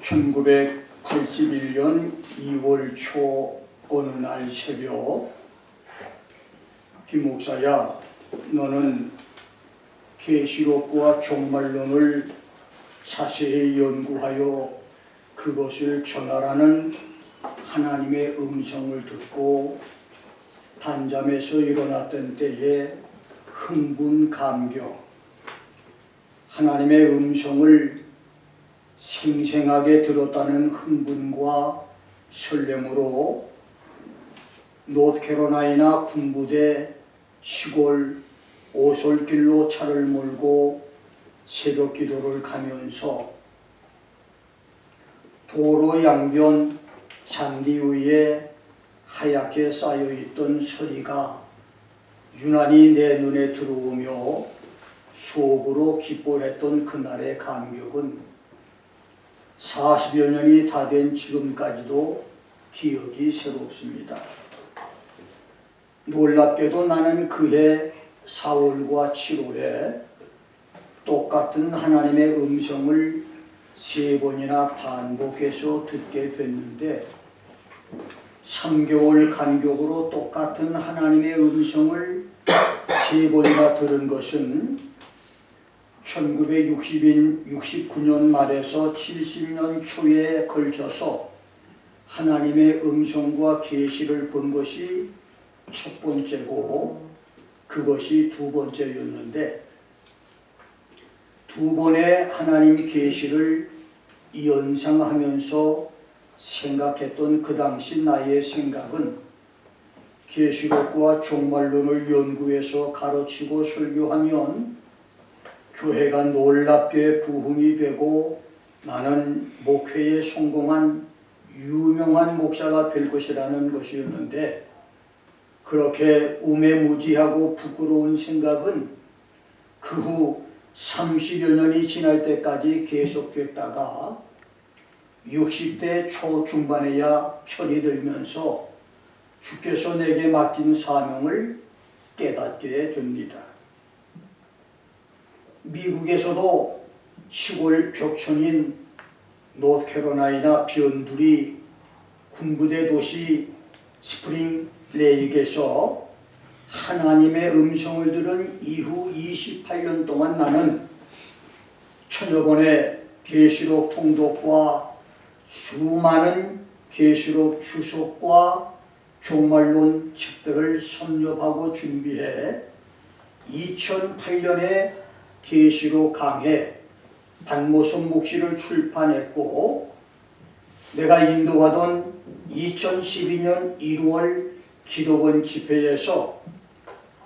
1981년 2월 초 어느 날 새벽, 김 목사야, 너는 계시록과 종말론을 자세히 연구하여 그것을 전하라는 하나님의 음성을 듣고 단잠에서 일어났던 때에 흥분 감격, 하나님의 음성을 생생하게 들었다는 흥분과 설렘으로 노스캐롤라이나 군부대 시골 오솔길로 차를 몰고 새벽 기도를 가면서 도로 양변 잔디 위에 하얗게 쌓여있던 서리가 유난히 내 눈에 들어오며 속으로 기뻐했던 그날의 감격은 40여 년이 다 된 지금까지도 기억이 새롭습니다. 놀랍게도 나는 그해 4월과 7월에 똑같은 하나님의 음성을 3번이나 반복해서 듣게 됐는데 3개월 간격으로 똑같은 하나님의 음성을 3번이나 들은 것은 1969년 말에서 70년 초에 걸쳐서 하나님의 음성과 계시를 본 것이 첫 번째고 그것이 두 번째였는데, 두 번의 하나님 계시를 연상하면서 생각했던 그 당시 나의 생각은 계시록과 종말론을 연구해서 가르치고 설교하면 교회가 놀랍게 부흥이 되고 나는 목회에 성공한 유명한 목사가 될 것이라는 것이었는데, 그렇게 우매무지하고 부끄러운 생각은 그 후 30여 년이 지날 때까지 계속됐다가 60대 초중반에야 철이 들면서 주께서 내게 맡긴 사명을 깨닫게 됩니다. 미국에서도 시골 벽촌인 노스캐롤라이나 변두리 군부대 도시 스프링 레이크에서 하나님의 음성을 들은 이후 28년 동안 나는 천여 번의 계시록 통독과 수많은 계시록 주석과 종말론 책들을 섭렵하고 준비해 2008년에 계시록 강해 박모선 목시를 출판했고, 내가 인도하던 2012년 1월 기도원 집회에서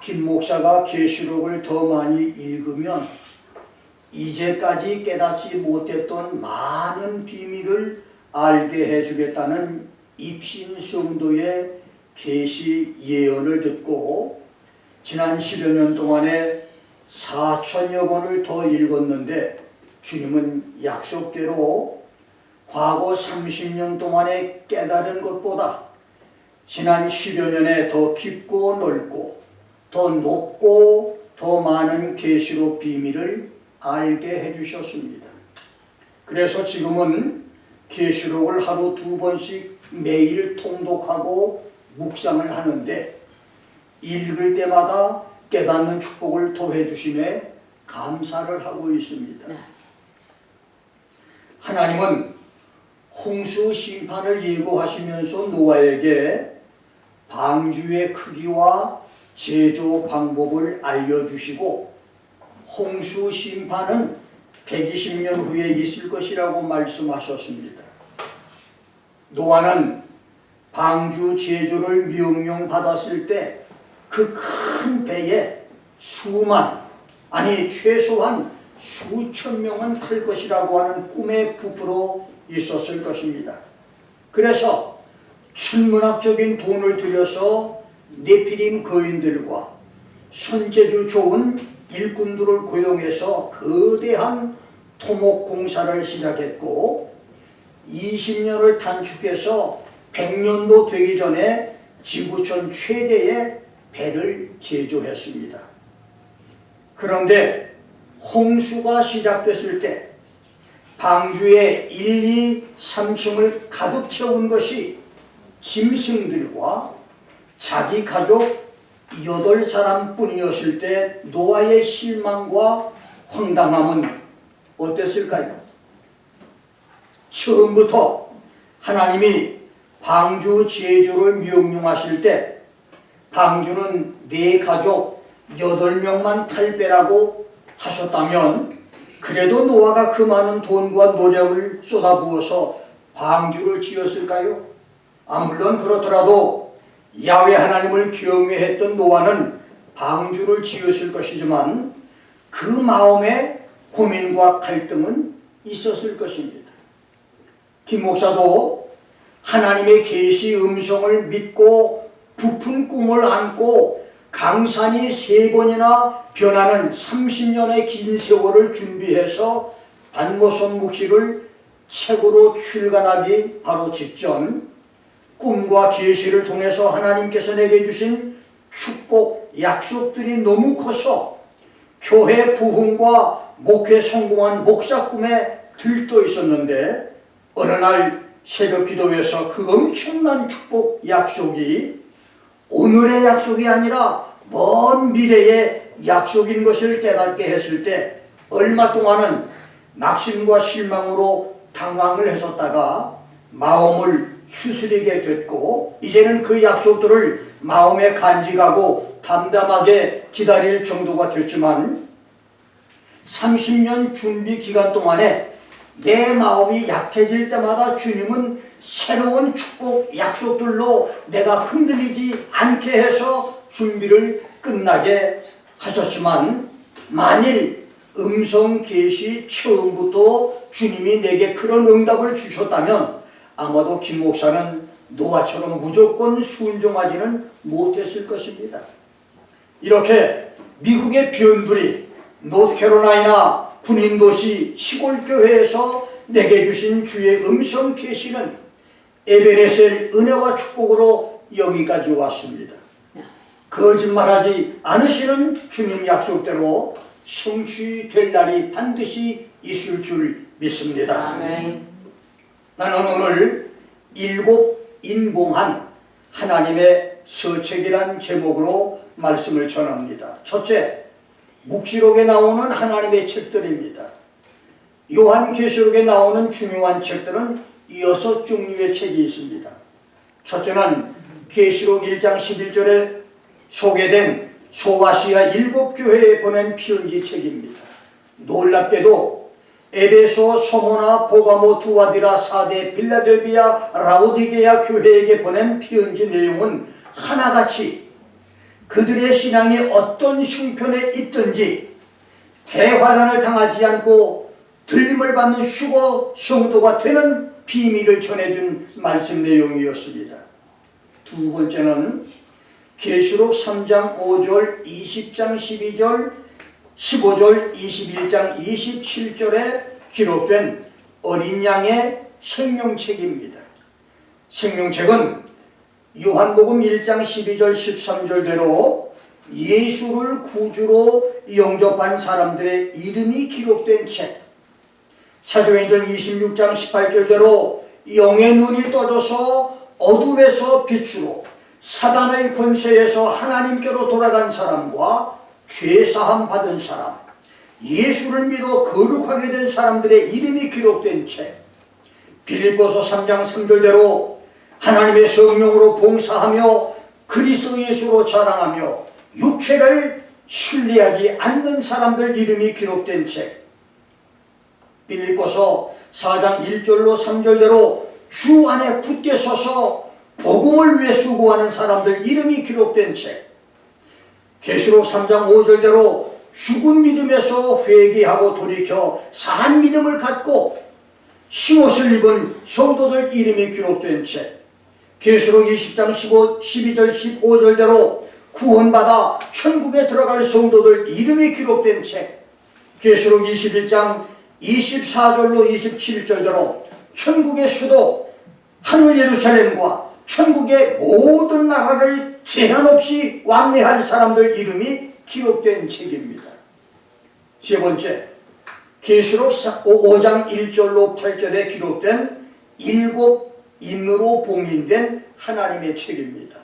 김 목사가 계시록을 더 많이 읽으면 이제까지 깨닫지 못했던 많은 비밀을 알게 해주겠다는 입신성도의 계시 예언을 듣고 지난 10여 년 동안에 4천여 권을 더 읽었는데, 주님은 약속대로 과거 30년 동안에 깨달은 것보다 지난 10여 년에 더 깊고 넓고 더 높고 더 많은 계시록 비밀을 알게 해주셨습니다. 그래서 지금은 계시록을 하루 2번씩 매일 통독하고 묵상을 하는데, 읽을 때마다 깨닫는 축복을 더해 주심에 감사를 하고 있습니다. 하나님은 홍수 심판을 예고하시면서 노아에게 방주의 크기와 제조 방법을 알려주시고 홍수 심판은 120년 후에 있을 것이라고 말씀하셨습니다. 노아는 방주 제조를 명령받았을 때 그 큰 배에 최소한 수천 명은 탈 것이라고 하는 꿈에 부풀어 있었을 것입니다. 그래서 천문학적인 돈을 들여서 네피림 거인들과 손재주 좋은 일꾼들을 고용해서 거대한 토목 공사를 시작했고, 20년을 단축해서 100년도 되기 전에 지구촌 최대의 배를 제조했습니다. 그런데 홍수가 시작됐을 때 방주의 1, 2, 3층을 가득 채운 것이 짐승들과 자기 가족 8사람뿐이었을 때 노아의 실망과 황당함은 어땠을까요? 처음부터 하나님이 방주 제조를 명령하실 때 방주는 네 가족 8명만 탈 빼라고 하셨다면 그래도 노아가 그 많은 돈과 노력을 쏟아부어서 방주를 지었을까요? 물론 그렇더라도 야훼 하나님을 경외했던 노아는 방주를 지었을 것이지만 그 마음에 고민과 갈등은 있었을 것입니다. 김 목사도 하나님의 계시 음성을 믿고 부푼 꿈을 안고 강산이 3번이나 변하는 30년의 긴 세월을 준비해서 반모선 묵시를 책으로 출간하기 바로 직전 꿈과 계시를 통해서 하나님께서 내게 주신 축복, 약속들이 너무 커서 교회 부흥과 목회 성공한 목사 꿈에 들떠 있었는데 어느 날 새벽 기도에서 그 엄청난 축복 약속이 오늘의 약속이 아니라 먼 미래의 약속인 것을 깨닫게 했을 때 얼마 동안은 낙심과 실망으로 당황을 했었다가 마음을 추스리게 됐고 이제는 그 약속들을 마음에 간직하고 담담하게 기다릴 정도가 됐지만 30년 준비 기간 동안에 내 마음이 약해질 때마다 주님은 새로운 축복 약속들로 내가 흔들리지 않게 해서 준비를 끝나게 하셨지만 만일 음성 계시 처음부터 주님이 내게 그런 응답을 주셨다면 아마도 김 목사는 노아처럼 무조건 순종하지는 못했을 것입니다. 이렇게 미국의 변두리 노스캐롤라이나 군인도시 시골교회에서 내게 주신 주의 음성 계시는 에베네셀 은혜와 축복으로 여기까지 왔습니다. 거짓말하지 않으시는 주님 약속대로 성취될 날이 반드시 있을 줄 믿습니다. 아멘. 나는 오늘 7 인봉한 하나님의 서책이란 제목으로 말씀을 전합니다. 첫째, 묵시록에 나오는 하나님의 책들입니다. 요한계시록에 나오는 중요한 책들은 6종류의 책이 있습니다. 첫째는 계시록 1장 11절에 소개된 소아시아 7교회에 보낸 편지 책입니다. 놀랍게도 에베소, 소모나, 보가모, 두아디라, 사데, 빌라델비아, 라오디게아 교회에게 보낸 편지 내용은 하나같이 그들의 신앙이 어떤 형편에 있든지 대환란을 당하지 않고 들림을 받는 휴거 성도가 되는 비밀을 전해준 말씀 내용이었습니다. 두 번째는 계시록 3장 5절, 20장 12절, 15절, 21장 27절에 기록된 어린 양의 생명책입니다. 생명책은 요한복음 1장 12절 13절대로 예수를 구주로 영접한 사람들의 이름이 기록된 책, 사도행전 26장 18절대로 영의 눈이 떠져서 어둠에서 빛으로 사단의 권세에서 하나님께로 돌아간 사람과 죄사함 받은 사람, 예수를 믿어 거룩하게 된 사람들의 이름이 기록된 책, 빌립보서 3장 3절대로 하나님의 성령으로 봉사하며 그리스도 예수로 자랑하며 육체를 신뢰하지 않는 사람들 이름이 기록된 책, 빌립보서 4장 1절로 3절대로 주 안에 굳게 서서 복음을 위해 수고하는 사람들 이름이 기록된 책, 계시록 3장 5절대로 죽은 믿음에서 회개하고 돌이켜 산 믿음을 갖고 흰옷을 입은 성도들 이름이 기록된 책, 계시록 20장 12절 15절대로 구원받아 천국에 들어갈 성도들 이름이 기록된 책, 계시록 21장 24절로 27절대로 천국의 수도 하늘 예루살렘과 천국의 모든 나라를 제한 없이 왕래할 사람들 이름이 기록된 책입니다. 세 번째, 계시록 5장 1절로 8절에 기록된 7인으로 봉인된 하나님의 책입니다.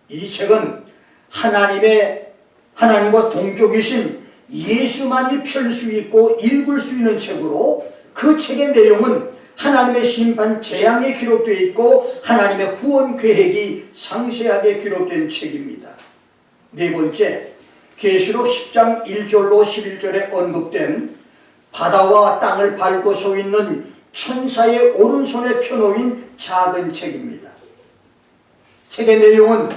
이 책은 하나님과 동족이신 예수만이 펼 수 있고 읽을 수 있는 책으로, 그 책의 내용은 하나님의 심판 재앙에 기록되어 있고 하나님의 구원 계획이 상세하게 기록된 책입니다. 네 번째, 계시록 10장 1절로 11절에 언급된 바다와 땅을 밟고 서 있는 천사의 오른손에 펴놓인 작은 책입니다. 책의 내용은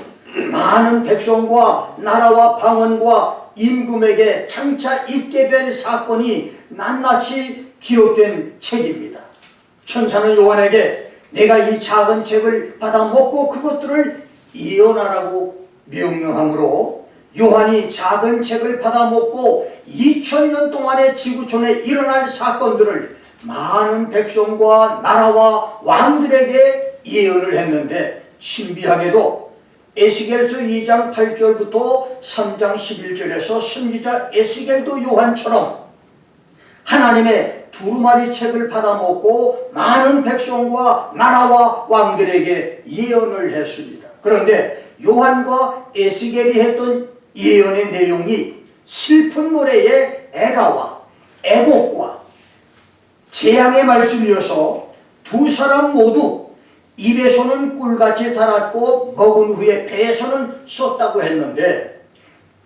많은 백성과 나라와 방언과 임금에게 장차 있게 될 사건이 낱낱이 기록된 책입니다. 천사는 요한에게 내가 이 작은 책을 받아 먹고 그것들을 예언하라고 명령하므로 요한이 작은 책을 받아 먹고 2000년 동안의 지구촌에 일어날 사건들을 많은 백성과 나라와 왕들에게 예언을 했는데, 신비하게도 에스겔서 2장 8절부터 3장 11절에서 선지자 에스겔도 요한처럼 하나님의 두루마리 책을 받아먹고 많은 백성과 나라와 왕들에게 예언을 했습니다. 그런데 요한과 에스겔이 했던 예언의 내용이 슬픈 노래의 애가와 애곡과 재앙의 말씀이어서 두 사람 모두 입에서는 꿀같이 달았고 먹은 후에 배에서는 쏟다고 했는데,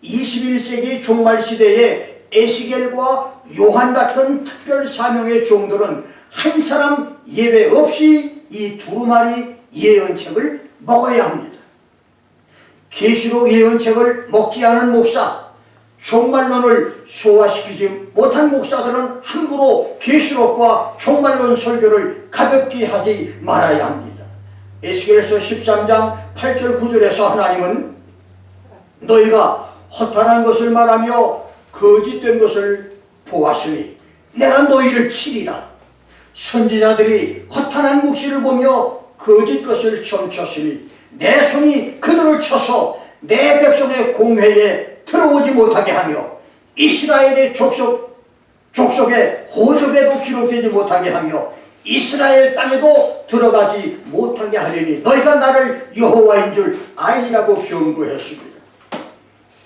21세기 종말 시대에 에스겔과 요한 같은 특별 사명의 종들은 한 사람 예외 없이 이 두루마리 예언책을 먹어야 합니다. 계시록 예언책을 먹지 않은 목사, 종말론을 소화시키지 못한 목사들은 함부로 계시록과 종말론 설교를 가볍게 하지 말아야 합니다. 에스겔서 13장 8절 9절에서 하나님은 너희가 허탄한 것을 말하며 거짓된 것을 보았으니 내가 너희를 치리라. 선지자들이 허탄한 묵시를 보며 거짓 것을 점쳤으니 내 손이 그들을 쳐서 내 백성의 공회에 들어오지 못하게 하며 이스라엘의 족속의 호접에도 기록되지 못하게 하며 이스라엘 땅에도 들어가지 못하게 하리니 너희가 나를 여호와인 줄 알리라고 경고했습니다.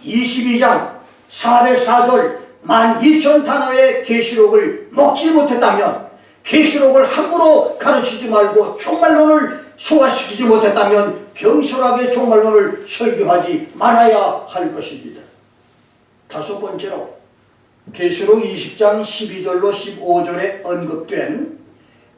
22장 404절 12,000단어의 계시록을 먹지 못했다면, 계시록을 함부로 가르치지 말고 종말론을 소화시키지 못했다면 경솔하게 종말론을 설교하지 말아야 할 것입니다. 다섯 번째로, 계시록 20장 12절로 15절에 언급된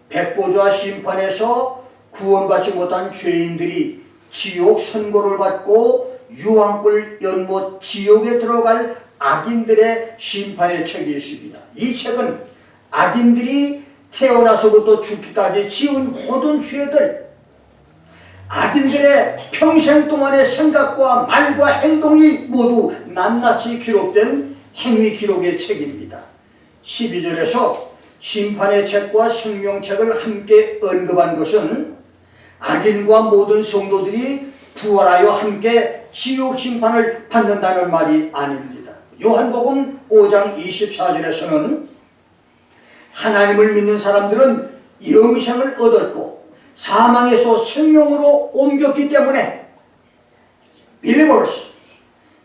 백보좌 심판에서 구원받지 못한 죄인들이 지옥 선고를 받고 유황불 연못 지옥에 들어갈 악인들의 심판의 책이 있습니다. 이 책은 악인들이 태어나서부터 죽기까지 지은 모든 죄들, 악인들의 평생 동안의 생각과 말과 행동이 모두 낱낱이 기록된 행위 기록의 책입니다. 12절에서 심판의 책과 생명책을 함께 언급한 것은 악인과 모든 성도들이 부활하여 함께 지옥 심판을 받는다는 말이 아닙니다. 요한복음 5장 24절에서는 하나님을 믿는 사람들은 영생을 얻었고 사망에서 생명으로 옮겼기 때문에 believers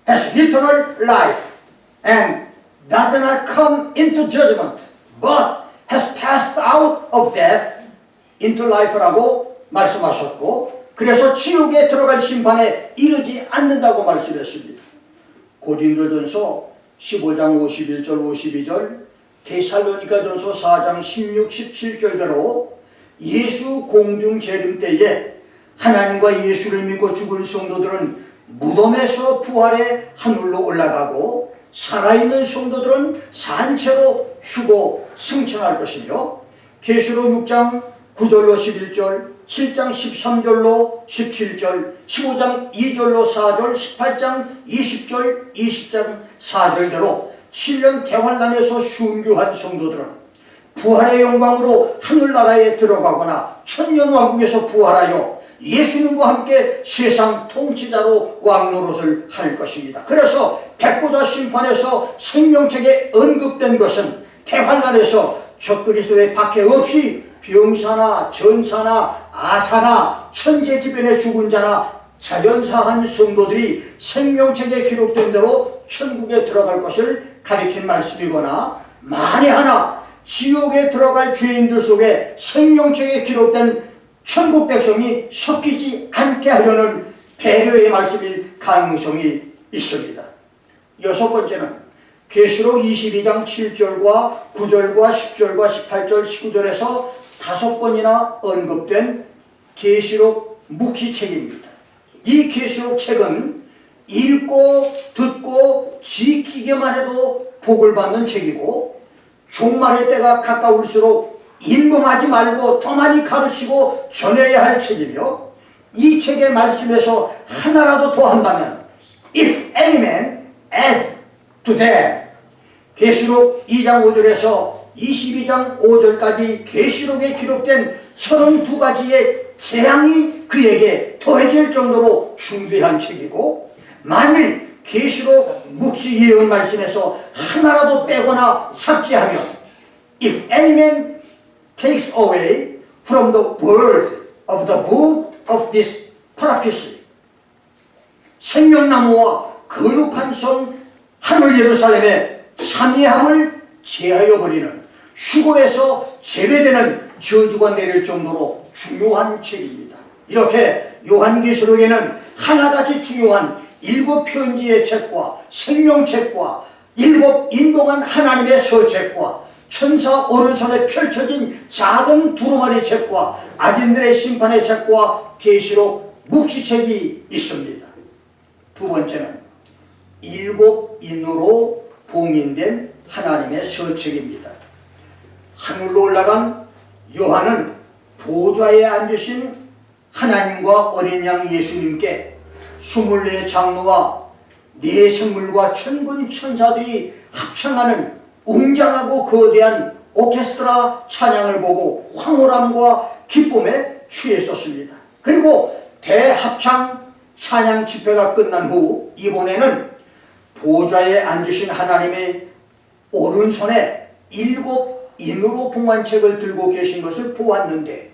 has eternal life and does not come into judgment but has passed out of death into life라고 말씀하셨고, 그래서 지옥에 들어갈 심판에 이르지 않는다고 말씀했습니다. 고린도전서 15장 51절 52절, 데살로니가전서 4장 16, 17절대로 예수 공중 재림 때에 하나님과 예수를 믿고 죽은 성도들은 무덤에서 부활해 하늘로 올라가고 살아있는 성도들은 산채로 휴고 승천할 것이며, 계시록 6장 9절로 11절, 7장 13절로 17절, 15장 2절로 4절, 18장 20절, 20장 4절대로 7년 대환란에서 순교한 성도들은 부활의 영광으로 하늘나라에 들어가거나 천년왕국에서 부활하여 예수님과 함께 세상 통치자로 왕노릇을 할 것입니다. 그래서 백보자 심판에서 생명책에 언급된 것은 대환란에서 적그리스도의 박해 없이 병사나 전사나 아사나 천재지변의 죽은 자나 자연사한 성도들이 생명책에 기록된 대로 천국에 들어갈 것을 가리킨 말씀이거나, 만에 하나 지옥에 들어갈 죄인들 속에 생명책에 기록된 천국 백성이 섞이지 않게 하려는 배려의 말씀일 가능성이 있습니다. 여섯 번째는 계시록 22장 7절과 9절과 10절과 18절 19절에서 5번이나 언급된 계시록 묵시책입니다. 이 계시록 책은 읽고 듣고 지키기만 해도 복을 받는 책이고, 종말의 때가 가까울수록 인봉하지 말고 더 많이 가르치고 전해야 할 책이며, 이 책의 말씀에서 하나라도 더 한다면 If any man adds to them, 계시록 2장 5절에서 22장 5절까지 계시록에 기록된 32가지의 재앙이 그에게 더해질 정도로 중대한 책이고, 만일 계시록 묵시 예언 말씀에서 하나라도 빼거나 삭제하면 If any man takes away from the words of the book of this prophecy, 생명나무와 거룩한 성 하늘 예루살렘의 삼위함을 제하여 버리는, 휴거에서 제외되는 저주가 내릴 정도로 중요한 책입니다. 이렇게 요한계시록에는 하나같이 중요한 7편지의 책과 생명책과 7 인봉한 하나님의 서책과 천사 오른손에 펼쳐진 작은 두루마리 책과 악인들의 심판의 책과 계시록 묵시책이 있습니다. 두 번째는 7 인으로 봉인된 하나님의 서책입니다. 하늘로 올라간 요한은 보좌에 앉으신 하나님과 어린 양 예수님께 24 장로와 4 생물과 천군 천사들이 합창하는 웅장하고 거대한 오케스트라 찬양을 보고 황홀함과 기쁨에 취했었습니다. 그리고 대합창 찬양 집회가 끝난 후 이번에는 보좌에 앉으신 하나님의 오른손에 7 인으로 봉한 책을 들고 계신 것을 보았는데,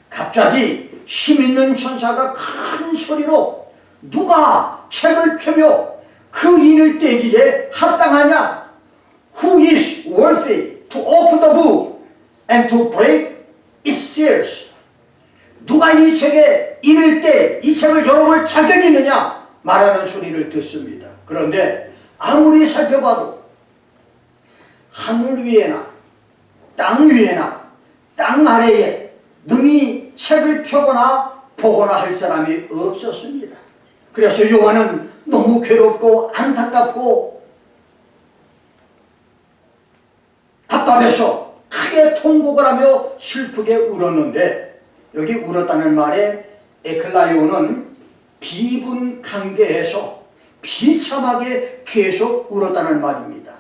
갑자기 힘있는 천사가 큰 소리로 누가 책을 펴며 그 인을 떼기에 합당하냐? Who is worthy to open the book and to break its seals? 누가 이 책에 인을 떼 이 책을 열어볼 자격이 있느냐? 말하는 소리를 듣습니다. 그런데 아무리 살펴봐도 하늘 위에나 땅 위에나 땅 아래에 능히 책을 펴거나 보거나 할 사람이 없었습니다. 그래서 요한은 너무 괴롭고 안타깝고 답답해서 크게 통곡을 하며 슬프게 울었는데, 여기 울었다는 말에 에클라이오는 비분간계해서 비참하게 계속 울었다는 말입니다.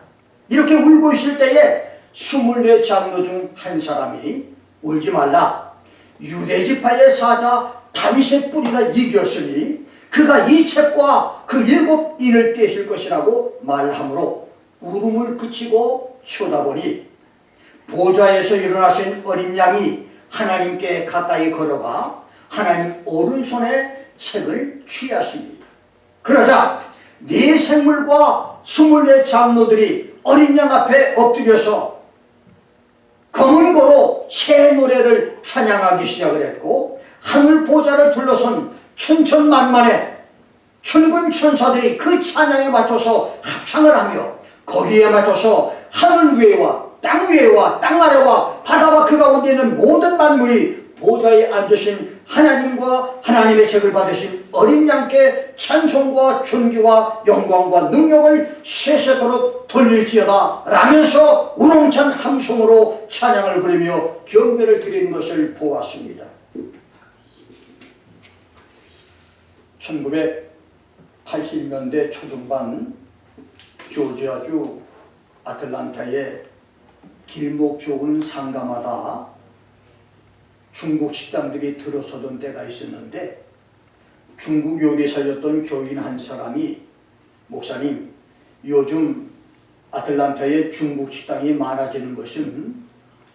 이렇게 울고 있을 때에 24 장로 중 한 사람이 울지 말라, 유대지파의 사자 다윗의 뿌리가 이겼으니 그가 이 책과 그 7 인을 떼실 것이라고 말하므로 울음을 그치고 쳐다보니 보좌에서 일어나신 어린 양이 하나님께 가까이 걸어가 하나님 오른손에 책을 취하십니다. 그러자 4 생물과 24 장로들이 어린 양 앞에 엎드려서 검은 고로 새 노래를 찬양하기 시작을 했고, 하늘 보좌를 둘러선 천천만만의 천군 천사들이 그 찬양에 맞춰서 합창을 하며, 거기에 맞춰서 하늘 위에와 땅 위에와 땅 아래와 바다와 그 가운데 있는 모든 만물이 보좌에 앉으신 하나님과 하나님의 책을 받으신 어린 양께 찬송과 존귀와 영광과 능력을 세세토록 돌릴지어다 라면서 우렁찬 함성으로 찬양을 부르며 경배를 드리는 것을 보았습니다. 1980년대 초중반 조지아주 아틀란타의 길목 좋은 상가마다 중국 식당들이 들어서던 때가 있었는데, 중국 요리사였던 교인 한 사람이 목사님, 요즘 아틀란타에 중국 식당이 많아지는 것은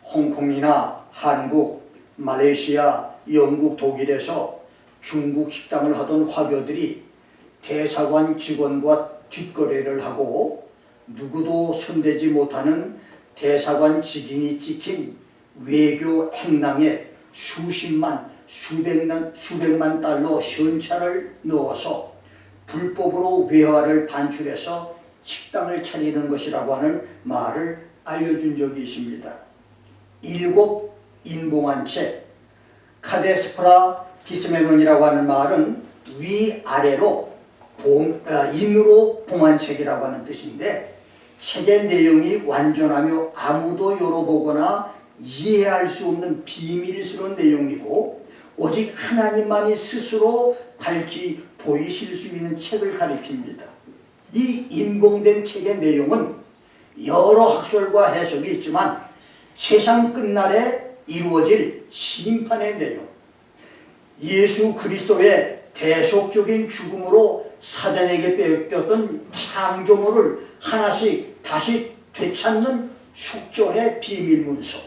홍콩이나 한국, 말레이시아, 영국, 독일에서 중국 식당을 하던 화교들이 대사관 직원과 뒷거래를 하고 누구도 손대지 못하는 대사관 직인이 찍힌 외교 행랑에 수십만, 수백만 달러 현찰을 넣어서 불법으로 외화를 반출해서 식당을 차리는 것이라고 하는 말을 알려준 적이 있습니다. 7 인봉한 책, 카데스프라 기스메논이라고 하는 말은 위아래로 인으로 봉한 책이라고 하는 뜻인데, 책의 내용이 완전하며 아무도 열어보거나 이해할 수 없는 비밀스러운 내용이고 오직 하나님만이 스스로 밝히 보이실 수 있는 책을 가리킵니다. 이 인봉된 책의 내용은 여러 학설과 해석이 있지만 세상 끝날에 이루어질 심판의 내용, 예수 그리스도의 대속적인 죽음으로 사단에게 빼앗겼던 창조물을 하나씩 다시 되찾는 속전의 비밀문서,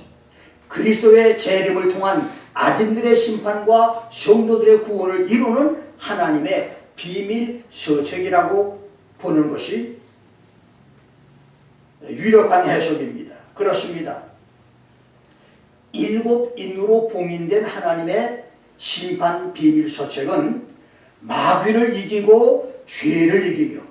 그리스도의 재림을 통한 아들들의 심판과 성도들의 구원을 이루는 하나님의 비밀 서책이라고 보는 것이 유력한 해석입니다. 그렇습니다. 7 인으로 봉인된 하나님의 심판 비밀 서책은 마귀를 이기고 죄를 이기며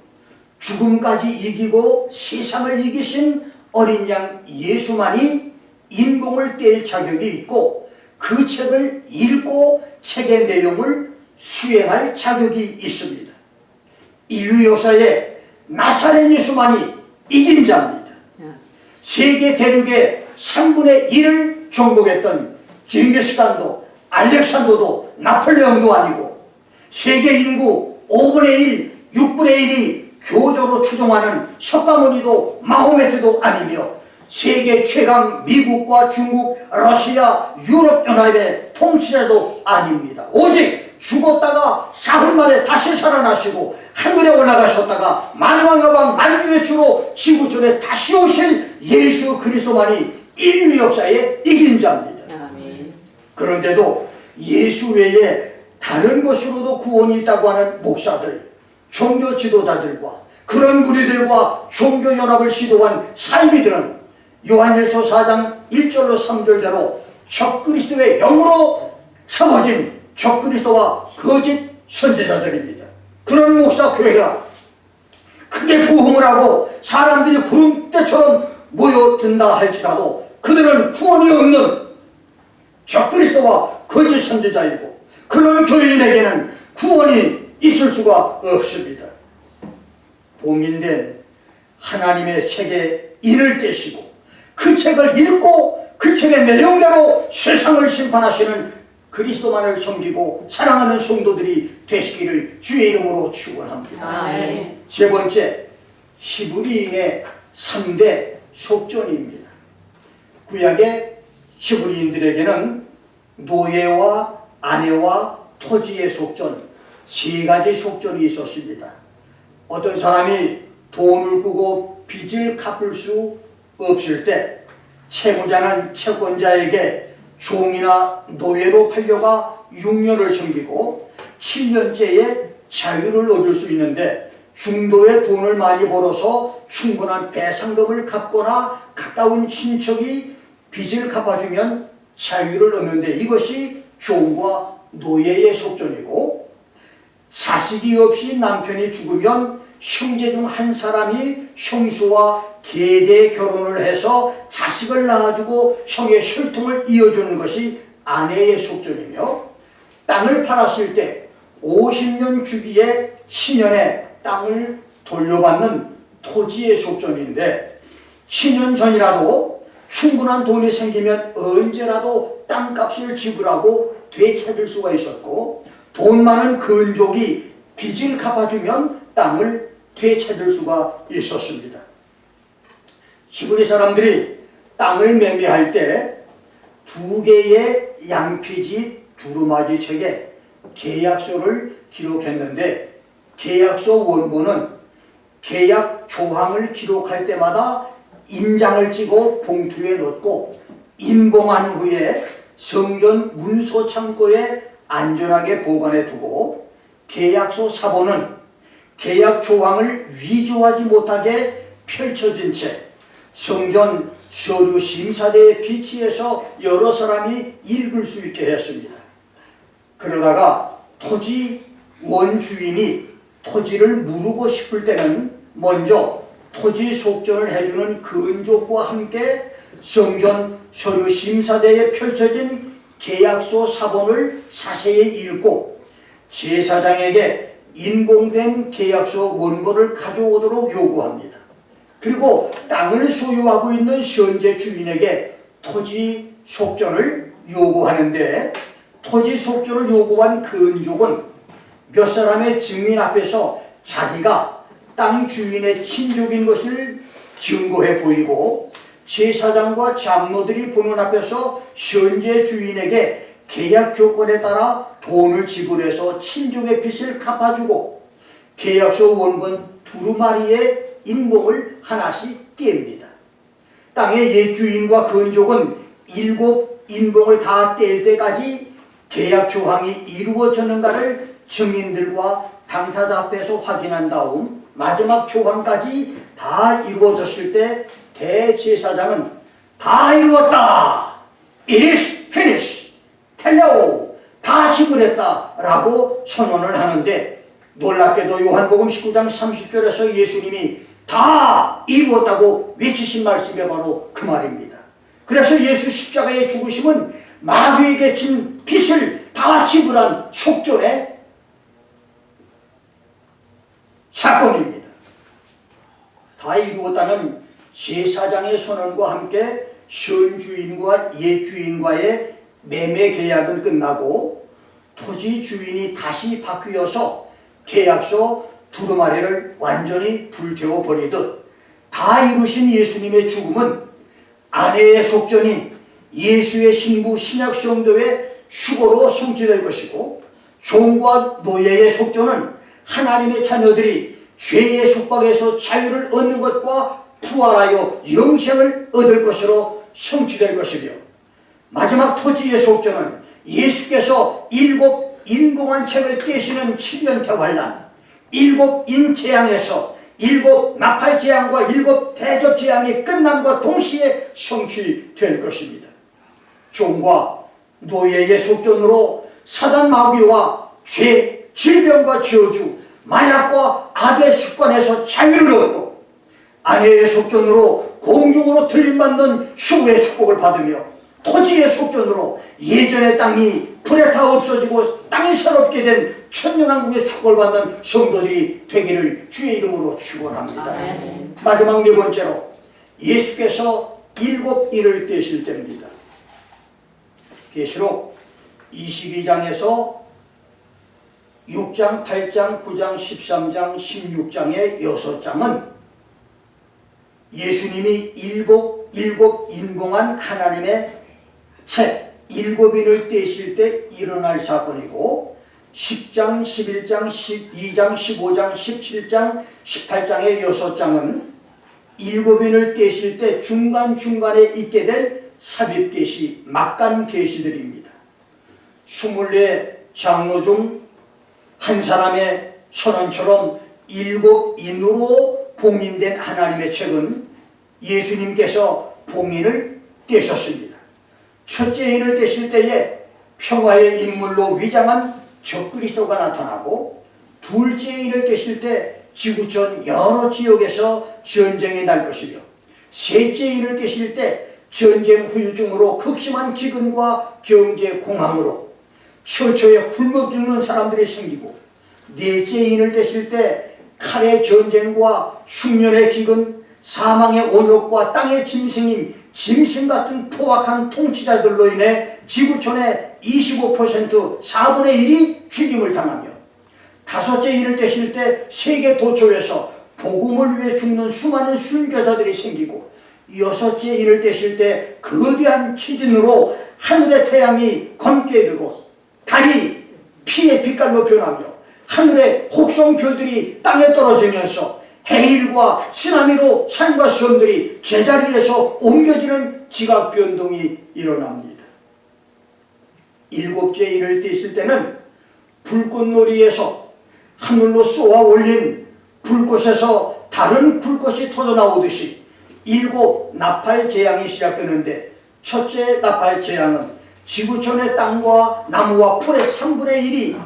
죽음까지 이기고 세상을 이기신 어린 양 예수만이 인봉을 뗄 자격이 있고 그 책을 읽고 책의 내용을 수행할 자격이 있습니다. 인류 역사에 나사렛 예수만이 이긴 자입니다. 세계 대륙의 3분의 1을 정복했던 징기스칸도 알렉산더도 나폴레옹도 아니고 세계 인구 5분의 1, 6분의 1이 교조로 추종하는 석가모니도 마호메트도 아니며 세계 최강 미국과 중국, 러시아, 유럽연합의 통치자도 아닙니다. 오직 죽었다가 사흘 만에 다시 살아나시고 하늘에 올라가셨다가 만왕의 왕 만주의 주로 지구촌에 다시 오실 예수 그리스도만이 인류 역사에 이긴 자입니다. 아멘. 그런데도 예수 외에 다른 것으로도 구원이 있다고 하는 목사들, 종교 지도자들과 그런 무리들과 종교연합을 시도한 사이비들은 요한일서 4장 1절로 3절대로 적그리스도의 영으로 삼아진 적그리스도와 거짓 선지자들입니다. 그런 목사 교회가 크게 부흥을 하고 사람들이 구름대처럼 모여든다 할지라도 그들은 구원이 없는 적그리스도와 거짓 선지자이고 그런 교인에게는 구원이 있을 수가 없습니다. 봉인된 하나님의 책에 인을 떼시고 그 책을 읽고 그 책의 내용대로 세상을 심판하시는 그리스도만을 섬기고 사랑하는 성도들이 되시기를 주의 이름으로 축원합니다. 세 번째, 히브리인의 3대 속전입니다. 구약의 히브리인들에게는 노예와 아내와 토지의 속전, 3가지 속전이 있었습니다. 어떤 사람이 돈을 꾸고 빚을 갚을 수 없을 때 채무자는 채권자에게 종이나 노예로 팔려가 6년을 섬기고 7년째에 자유를 얻을 수 있는데 중도에 돈을 많이 벌어서 충분한 배상금을 갚거나 가까운 친척이 빚을 갚아주면 자유를 얻는데 이것이 종과 노예의 속전이고, 자식이 없이 남편이 죽으면 형제 중 한 사람이 형수와 계대 결혼을 해서 자식을 낳아주고 형의 혈통을 이어주는 것이 아내의 속전이며, 땅을 팔았을 때 50년 주기에 10년에 땅을 돌려받는 토지의 속전인데, 10년 전이라도 충분한 돈이 생기면 언제라도 땅값을 지불하고 되찾을 수가 있었고, 돈 많은 근족이 빚을 갚아주면 땅을 되찾을 수가 있었습니다. 히브리 사람들이 땅을 매매할 때 2개의 양피지 두루마리 책에 계약서를 기록했는데, 계약서 원본은 계약 조항을 기록할 때마다 인장을 찍어 봉투에 넣고 인봉한 후에 성전 문서 창고에 안전하게 보관해 두고 계약서 사본은 계약 조항을 위조하지 못하게 펼쳐진 채 성전 서류 심사대에 비치해서 여러 사람이 읽을 수 있게 했습니다. 그러다가 토지 원주인이 토지를 무르고 싶을 때는 먼저 토지 속전을 해주는 근족과 함께 성전 서류 심사대에 펼쳐진 계약서 사본을 자세히 읽고 제사장에게 인봉된 계약서 원본을 가져오도록 요구합니다. 그리고 땅을 소유하고 있는 현재 주인에게 토지 속전을 요구하는데, 토지 속전을 요구한 근족은 몇 사람의 증인 앞에서 자기가 땅 주인의 친족인 것을 증거해 보이고, 제사장과 장로들이 보는 앞에서 현재 주인에게 계약 조건에 따라 돈을 지불해서 친족의 빚을 갚아주고 계약서 원본 두루마리에 인봉을 하나씩 뗍니다. 땅의 옛 주인과 근족은 7 인봉을 다 뗄 때까지 계약 조항이 이루어졌는가를 증인들과 당사자 앞에서 확인한 다음 마지막 조항까지 다 이루어졌을 때 대제사장은 다 이루었다, it is finished, 텔레오, 다 지불했다 라고 선언을 하는데, 놀랍게도 요한복음 19장 30절에서 예수님이 다 이루었다고 외치신 말씀이 바로 그 말입니다. 그래서 예수 십자가의 죽으심은 마귀에게 진 빚을 다 지불한 속전의 사건입니다. 다 이루었다는 제사장의 선언과 함께 현주인과 옛주인과의 매매 계약은 끝나고 토지 주인이 다시 바뀌어서 계약서 두루마리를 완전히 불태워 버리듯 다 이루신 예수님의 죽음은 아내의 속전인 예수의 신부 신약 성도의 휴거로 성취될 것이고, 종과 노예의 속전은 하나님의 자녀들이 죄의 속박에서 자유를 얻는 것과 부활하여 영생을 얻을 것으로 성취될 것이며, 마지막 토지의 속전은 예수께서 7 인봉한 책을 떼시는 7년 대환란, 7 인재앙에서 7 나팔재앙과 7 대접재앙이 끝남과 동시에 성취될 것입니다. 종과 노예의 속전으로 사단 마귀와 죄, 질병과 저주, 마약과 악의 습관에서 자유를 얻고, 아내의 속전으로 공중으로 들림받는 휴의 축복을 받으며, 토지의 속전으로 예전의 땅이 불에 타 없어지고 땅이 새롭게 된 천년왕국의 축복을 받는 성도들이 되기를 주의 이름으로 축원합니다. 마지막 4번째로 예수께서 7 일을 떼실 때입니다. 계시록 22장에서 6장, 8장, 9장, 13장, 16장의 6장은 예수님이 7 인봉한 하나님의 책 7인을 떼실 때 일어날 사건이고, 10장, 11장, 12장, 15장, 17장, 18장의 6장은 7인을 떼실 때 중간중간에 있게 될 삽입계시, 막간계시들입니다. 24 장로 중 한 사람의 선언처럼 7인으로 봉인된 하나님의 책은 예수님께서 봉인을 떼셨습니다. 첫째 인을 떼실 때에 평화의 인물로 위장한 적그리스도가 나타나고, 둘째 인을 떼실 때 지구촌 여러 지역에서 전쟁이 날 것이며, 셋째 인을 떼실 때 전쟁 후유증으로 극심한 기근과 경제 공황으로 처처에 굶어 죽는 사람들이 생기고, 넷째 인을 떼실 때 칼의 전쟁과 흉년의 기근, 사망의 온욕과 땅의 짐승인 짐승 같은 포악한 통치자들로 인해 지구촌의 25% 4분의 1이 죽임을 당하며, 다섯째 인을 떼실 때 세계 도처에서 복음을 위해 죽는 수많은 순교자들이 생기고, 여섯째 인을 떼실 때 거대한 지진으로 하늘의 태양이 검게 되고 달이 피의 빛깔로 변하며 하늘의 혹성별들이 땅에 떨어지면서 해일과 쓰나미로 산과 섬들이 제자리에서 옮겨지는 지각 변동이 일어납니다. 일곱째 인을 떼실 때는 불꽃놀이에서 하늘로 쏘아 올린 불꽃에서 다른 불꽃이 터져나오듯이 일곱 나팔 재앙이 시작되는데, 첫째 나팔 재앙은 지구촌의 땅과 나무와 풀의 3분의 1이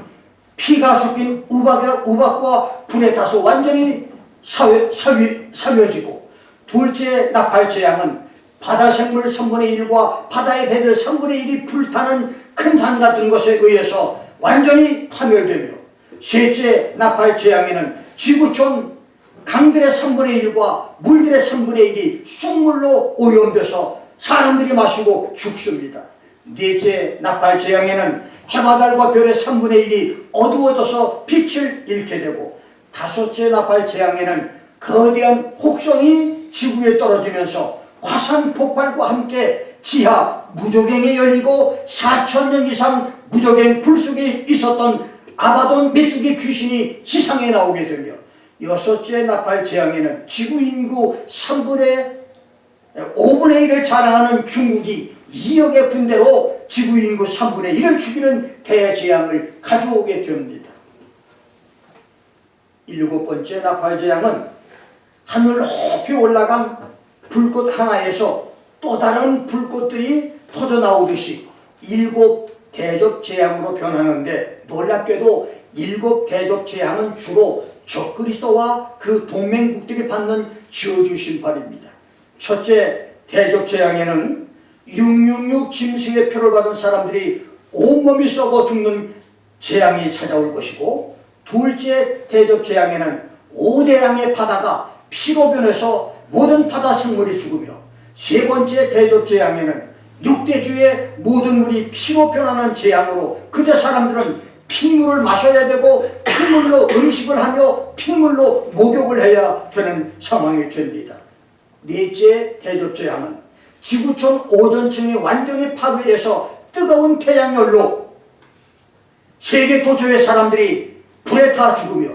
피가 섞인 우박과 불에 타서 완전히 사려지고, 둘째 나팔 재앙은 바다 생물 3분의 1과 바다의 배들 3분의 1이 불타는 큰 산 같은 것에 의해서 완전히 파멸되며, 셋째 나팔 재앙에는 지구촌 강들의 3분의 1과 물들의 3분의 1이 쑥물로 오염돼서 사람들이 마시고 죽습니다. 넷째 나팔 재앙에는 해와 달과 별의 3분의 1이 어두워져서 빛을 잃게 되고, 다섯째 나팔 재앙에는 거대한 혹성이 지구에 떨어지면서 화산 폭발과 함께 지하 무조갱이 열리고 4,000년 이상 무조갱 불 속에 있었던 아바돈 메뚜기 귀신이 지상에 나오게 되며, 여섯째 나팔 재앙에는 지구 인구 5분의 1을 자랑하는 중국이 2억의 군대로 지구 인구 3분의 1을 죽이는 대재앙을 가져오게 됩니다. 일곱 번째 나팔 재앙은 하늘 높이 올라간 불꽃 하나에서 또 다른 불꽃들이 터져 나오듯이 일곱 대접 재앙으로 변하는데, 놀랍게도 일곱 대접 재앙은 주로 적그리스도와 그 동맹국들이 받는 저주 심판입니다. 첫째 대접 재앙에는 666 짐승의 표를 받은 사람들이 온몸이 썩어 죽는 재앙이 찾아올 것이고, 둘째 대접 재앙에는 5대양의 바다가 피로 변해서 모든 바다 생물이 죽으며, 세 번째 대접 재앙에는 6대주의 모든 물이 피로 변하는 재앙으로 그때 사람들은 핏물을 마셔야 되고 핏물로 음식을 하며 핏물로 목욕을 해야 되는 상황이 됩니다. 넷째 대접 재앙은 지구촌 오존층이 완전히 파괴돼서 뜨거운 태양열로 세계 도처의 사람들이 불에 타 죽으며,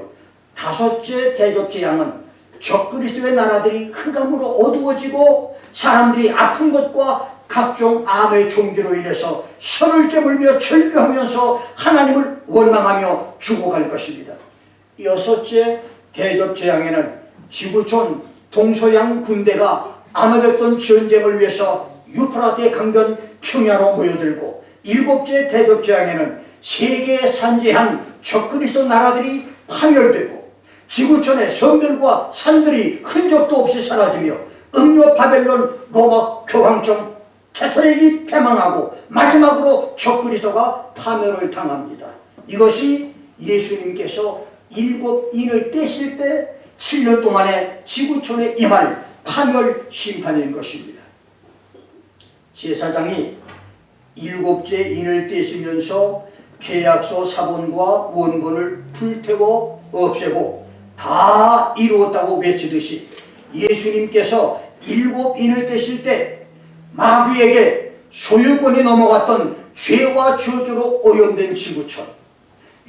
다섯째 대접 재앙은 적그리스도의 나라들이 흑암으로 어두워지고 사람들이 아픈 것과 각종 암의 종기로 인해서 혀를 깨물며 절규하면서 하나님을 원망하며 죽어갈 것입니다. 여섯째 대접 재앙에는 지구촌 동서양 군대가 아마겟돈 전쟁을 위해서 유프라테 강변 평야로 모여들고, 일곱째 대접 재앙에는 세계에 산재한 적그리스도 나라들이 파멸되고 지구촌의 섬들과 산들이 흔적도 없이 사라지며 음료 바벨론 로마 교황청 캐토릭이 패망하고 마지막으로 적그리스도가 파멸을 당합니다. 이것이 예수님께서 일곱 인을 떼실 때 7년 동안의 지구촌에 임할 파멸 심판인 것입니다. 제사장이 일곱째 인을 떼시면서 계약서 사본과 원본을 불태워 없애고 다 이루었다고 외치듯이, 예수님께서 일곱 인을 떼실 때 마귀에게 소유권이 넘어갔던 죄와 저주로 오염된 지구촌,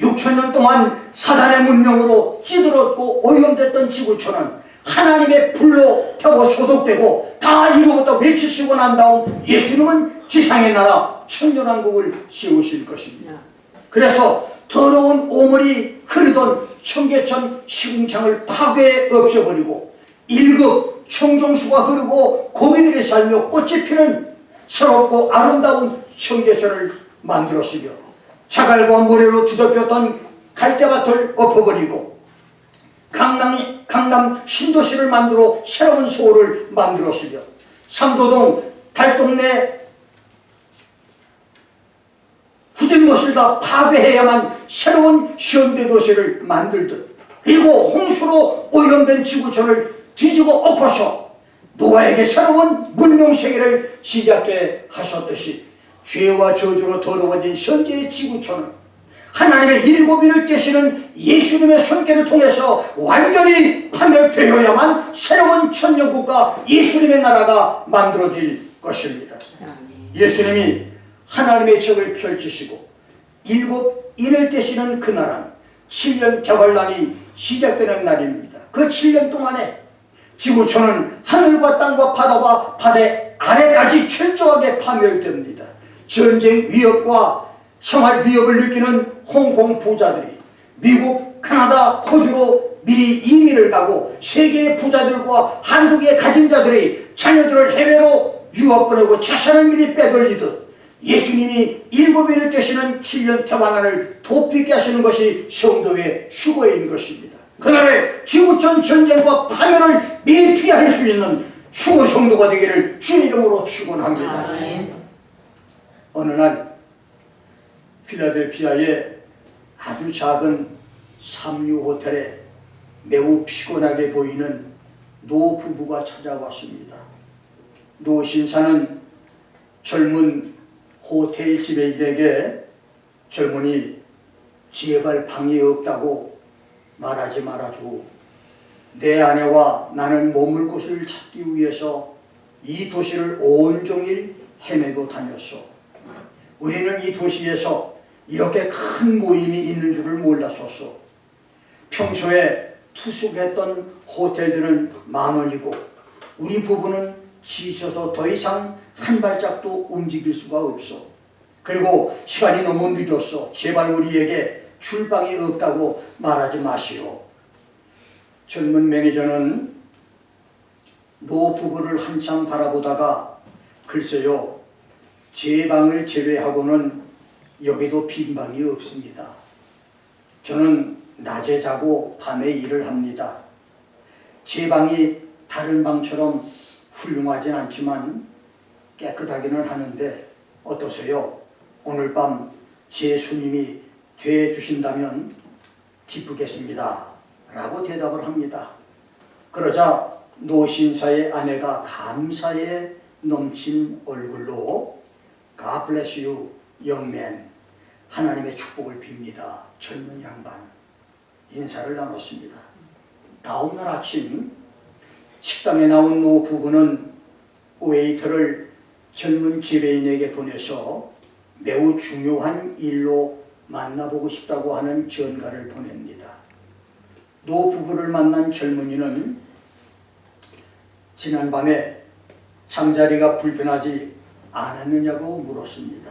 6,000년 동안 사단의 문명으로 찌들었고 오염됐던 지구촌은 하나님의 불로 펴고 소독되고 다 이루었다 외치시고 난 다음 예수님은 지상의 나라 천년왕국을 세우실 것입니다. 그래서 더러운 오물이 흐르던 청계천 시궁창을 파괴해 없애버리고, 1급 청정수가 흐르고 고기들이 살며 꽃이 피는 새롭고 아름다운 청계천을 만들었으며, 자갈과 모래로 뒤덮였던 갈대밭을 엎어버리고 강남 신도시를 만들어 새로운 서울을 만들었으며, 삼도동 달동네 후진도시를 다 파괴해야만 새로운 현대도시를 만들듯, 그리고 홍수로 오염된 지구촌을 뒤집어 엎어서 노아에게 새로운 문명세계를 시작해 하셨듯이, 죄와 저주로 더러워진 현재의 지구촌은 하나님의 일곱인을 떼시는 예수님의 손길을 통해서 완전히 파멸되어야만 새로운 천년국가 예수님의 나라가 만들어질 것입니다. 예수님이 하나님의 책을 펼치시고 일곱 인을 떼시는 그날은 7년 개발난이 시작되는 날입니다. 그 7년 동안에 지구촌은 하늘과 땅과 바다와 바다 아래까지 철저하게 파멸됩니다. 전쟁 위협과 생활 위협을 느끼는 홍콩 부자들이 미국, 캐나다, 호주로 미리 이민을 가고 세계의 부자들과 한국의 가진자들이 자녀들을 해외로 유학 보내고 재산을 미리 빼돌리듯 예수님이 7인을 되시는 7년 대환란을 도피게 하시는 것이 성도의 수고인 것입니다. 그날의 지구촌 전쟁과 파멸을 미리 피할 수 있는 수고 성도가 되기를 주의 이름으로 축원합니다. 어느 날 필라델피아의 아주 작은 삼류 호텔에 매우 피곤하게 보이는 노 부부가 찾아왔습니다. 노 신사는 젊은 호텔 지배인에게 젊은이 제발 방이 없다고 말하지 말아줘. 내 아내와 나는 머물 곳을 찾기 위해서 이 도시를 온종일 헤매고 다녔어. 우리는 이 도시에서 이렇게 큰 모임이 있는 줄을 몰랐었어. 평소에 투숙했던 호텔들은 10,000원이고 우리 부부는 지쳐서 더 이상 한 발짝도 움직일 수가 없어. 그리고 시간이 너무 늦었어. 제발 우리에게 출방이 없다고 말하지 마시오. 젊은 매니저는 노 부부를 한참 바라보다가 글쎄요, 제 방을 제외하고는 여기도 빈 방이 없습니다. 저는 낮에 자고 밤에 일을 합니다. 제 방이 다른 방처럼 훌륭하진 않지만 깨끗하기는 하는데 어떠세요? 오늘 밤 제 손님이 돼 주신다면 기쁘겠습니다. 라고 대답을 합니다. 그러자 노 신사의 아내가 감사에 넘친 얼굴로 God bless you, young man. 하나님의 축복을 빕니다. 젊은 양반. 인사를 나눴습니다. 다음날 아침 식당에 나온 노 부부는 웨이터를 젊은 지배인에게 보내서 매우 중요한 일로 만나보고 싶다고 하는 전가를 보냅니다. 노 부부를 만난 젊은이는 지난밤에 잠자리가 불편하지 않았느냐고 물었습니다.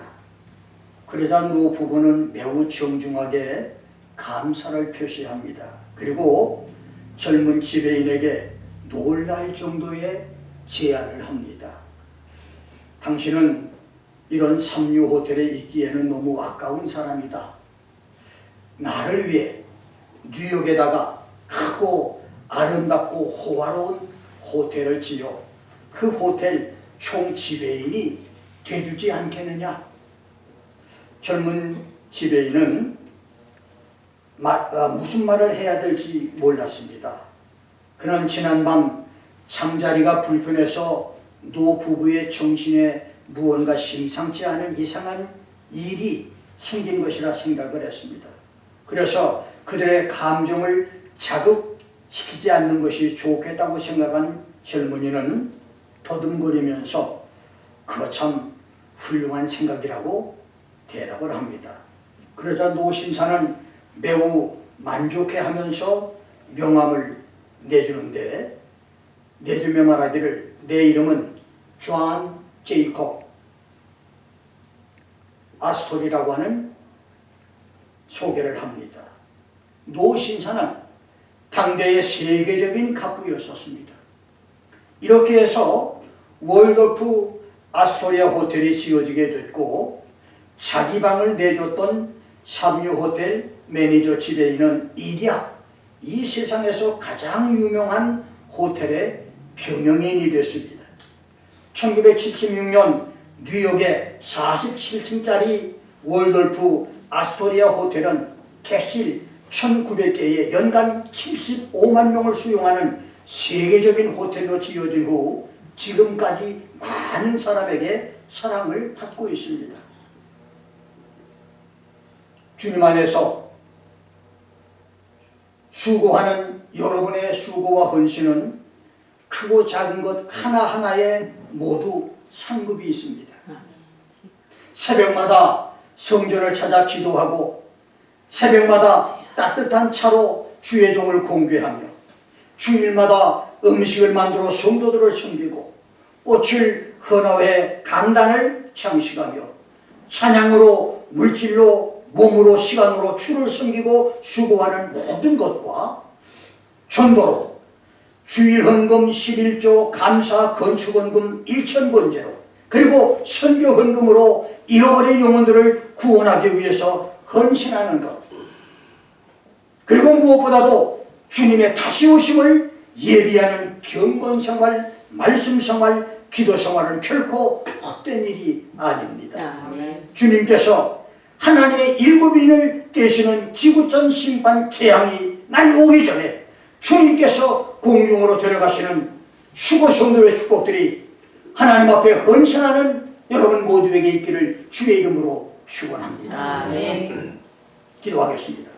그러자 노 부부는 매우 정중하게 감사를 표시합니다. 그리고 젊은 지배인에게 놀랄 정도의 제안을 합니다. 당신은 이런 삼류 호텔에 있기에는 너무 아까운 사람이다. 나를 위해 뉴욕에다가 크고 아름답고 호화로운 호텔을 지어 그 호텔 총 지배인이 돼주지 않겠느냐? 젊은 지배인은 무슨 말을 해야 될지 몰랐습니다. 그는 지난밤 잠자리가 불편해서 노 부부의 정신에 무언가 심상치 않은 이상한 일이 생긴 것이라 생각을 했습니다. 그래서 그들의 감정을 자극시키지 않는 것이 좋겠다고 생각한 젊은이는 더듬거리면서 그거 참 훌륭한 생각이라고 대답을 합니다. 그러자 노 신사는 매우 만족해하면서 명함을 내주며 말하기를 내 이름은 존 제이콥 아스토리라고 하는 소개를 합니다. 노 신사는 당대의 세계적인 갑부였었습니다. 이렇게 해서 월드프 아스토리아 호텔이 지어지게 됐고 자기 방을 내줬던 삼류 호텔 매니저 지배인은 일약 이 세상에서 가장 유명한 호텔의 경영인이 됐습니다. 1976년 뉴욕의 47층짜리 월돌프 아스토리아 호텔은 객실 1900개에 연간 75만 명을 수용하는 세계적인 호텔로 지어진 후 지금까지 많은 사람에게 사랑을 받고 있습니다. 주님 안에서 수고하는 여러분의 수고와 헌신은 크고 작은 것 하나하나에 모두 상급이 있습니다. 새벽마다 성전을 찾아 기도하고 새벽마다 따뜻한 차로 주의 종을 공개하며 주일마다 음식을 만들어 성도들을 섬기고 꽃을 헌화해 강단을 장식하며 찬양으로 물질로 몸으로 시간으로 주를 섬기고 수고하는 모든 것과 전도로 주일 헌금 11조 감사 건축헌금 1,000번제로 그리고 선교 헌금으로 잃어버린 영혼들을 구원하기 위해서 헌신하는 것, 그리고 무엇보다도 주님의 다시 오심을 예비하는 경건생활, 말씀생활, 기도생활은 결코 헛된 일이 아닙니다. 주님께서 하나님의 일곱인을 떼시는 지구촌 심판 재앙이 많이 오기 전에 주님께서 공중으로 데려가시는 수고 성도의 축복들이 하나님 앞에 헌신하는 여러분 모두에게 있기를 주의 이름으로 축원합니다. 아멘. 기도하겠습니다.